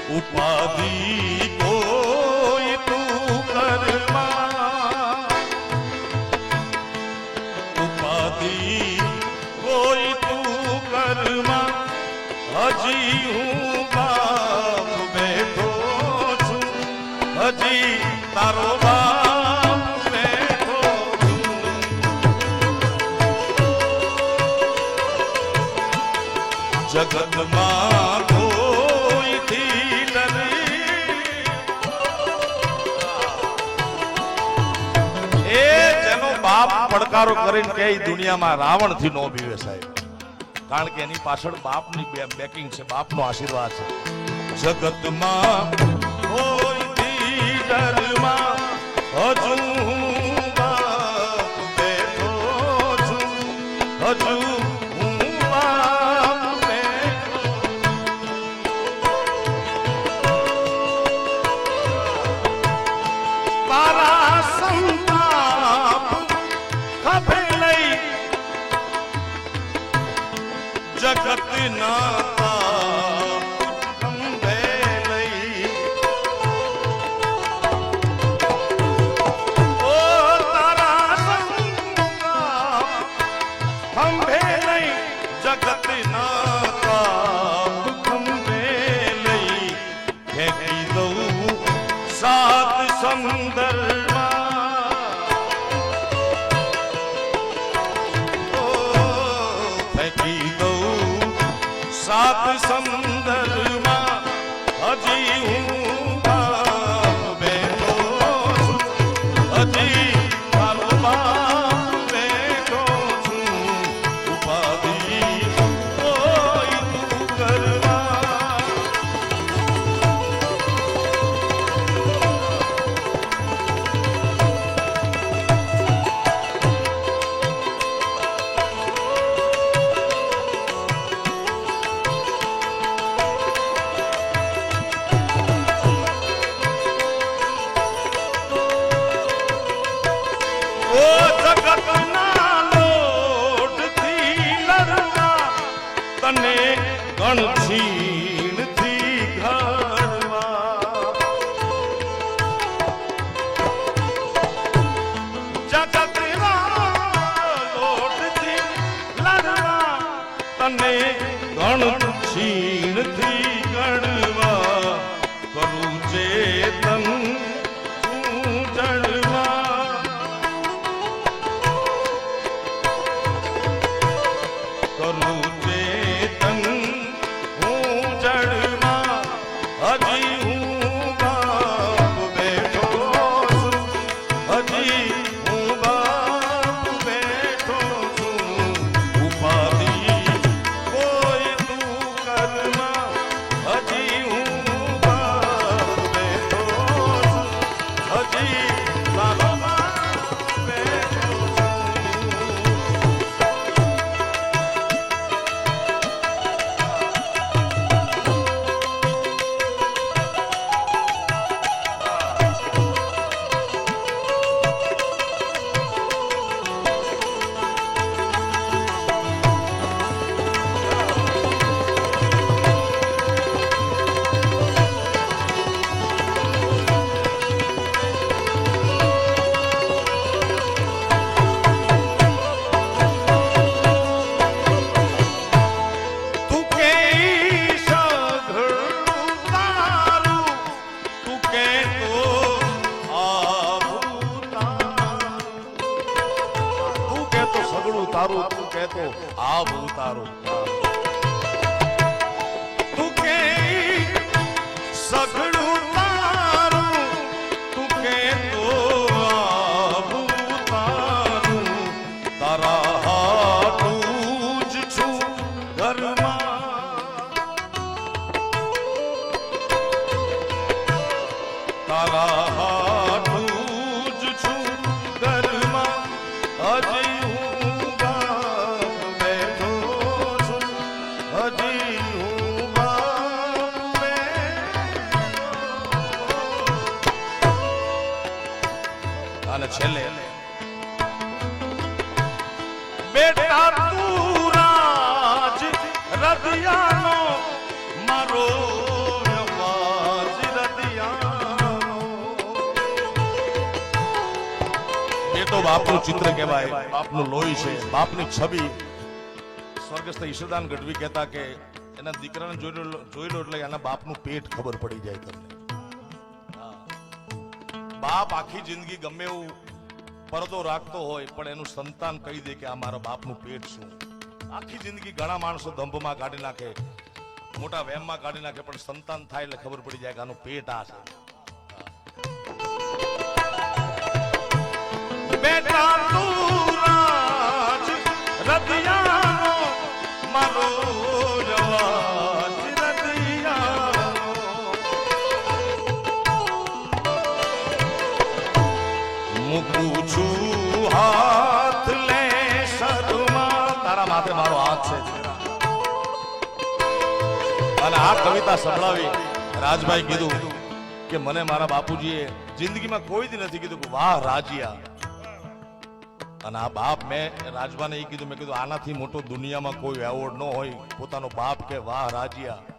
ઉપાધિ કોઈ તું કરમાં, ઉપાધિ કોઈ તું કરમાં, હજી હું બાપ બેઠો છું, હજી તારો બાપ બેઠો છું. જગતમાં કોઈથી નથી, એ જેનો બાપ પડકારો કરીને કે દુનિયામાં રાવણ થી નો બીવે સાહેબ, કારણ કે એની પાછળ બાપની બેકિંગ છે, બાપનો આશીર્વાદ છે. જગતમાં કોઈથી ડરમાં હજુ બાપ બેઠો છું, હજુ હું બાપ બેઠો. તારા સંતાપ ખભે લઈ જગત ના ખંભે લઈ, ઓ તારા સંતાપ ખંભે લઈ જગત ના ખંભે લઈ, ફેંકી દઉં સાત સમંદરમાં, ફેંકી દઉં સાત સમંદરમાં, હજી હું બાપ બેઠો છું, હજી તારો બાપ બેઠો છું. ઉપાધિ કોઈ તું કરવા, ઓ જગતના લોટથી લડવા, તને ગણછીણથી ઘડવા. જગતના લોટથી લડવા, તને ગણછીણથી ઘડવા, કરું ચેતન તું જડવા. કરું ચેતન હું જડમાં, હજી હું બાપ બેઠો છું, હજી હું બાપ બેઠો છું. ઉપાધિ કોઈ તું કરમાં, હજી હું બાપ બેઠો છું, હજી તારો બાપ બેઠો છું. તારું તું કહેતો આવું તારું, તું કે સઘળું તારું, તું કહેતો આવું તારું. તારા હાટું જ છું ઘરમાં, તારા હાટું જ છું ઘરમાં, હજી અને છેલ્લે બેટા તું રાજ રદિયાનો મારો વ્યવહાર બાપનું ચિત્ર કહેવાય, બાપનું લોહી છે, બાપની છબી. સ્વર્ગસ્થ ઈશ્વરદાન ગઢવી કહેતા કે એના દીકરાને જોઈ લો એટલે એના બાપનું પેટ ખબર પડી જાય તમને. બાપ આખી જિંદગી ગમે એવું પરદો રાખતો હોય પણ એનું સંતાન કહી દે કે આ મારા બાપનું પેટ શું. આખી જિંદગી ઘણા માણસો દંભમાં કાઢી નાખે, મોટા વહેમમાં કાઢી નાખે, પણ સંતાન થાય એટલે ખબર પડી જાય કે આનું પેટ આ છે. બેટા તું રાજ રતિયાનો મારો જવાજ રતિયાનો. મૂકું છું હાથ લે સદમાં, તારા માથે મારો હાથ છે. અને આ કવિતા સંભળાવી રાજભાઈ કીધું કે મને મારા બાપુજીએ જિંદગીમાં કોઈ દી નથી કીધું કે વાહ રાજિયા. અને આ બાપ મેં રાજભાને એ કીધું, મેં કીધું આનાથી મોટો દુનિયામાં કોઈ એવોર્ડ ન હોય પોતાનો બાપ કે વાહ રાજિયા.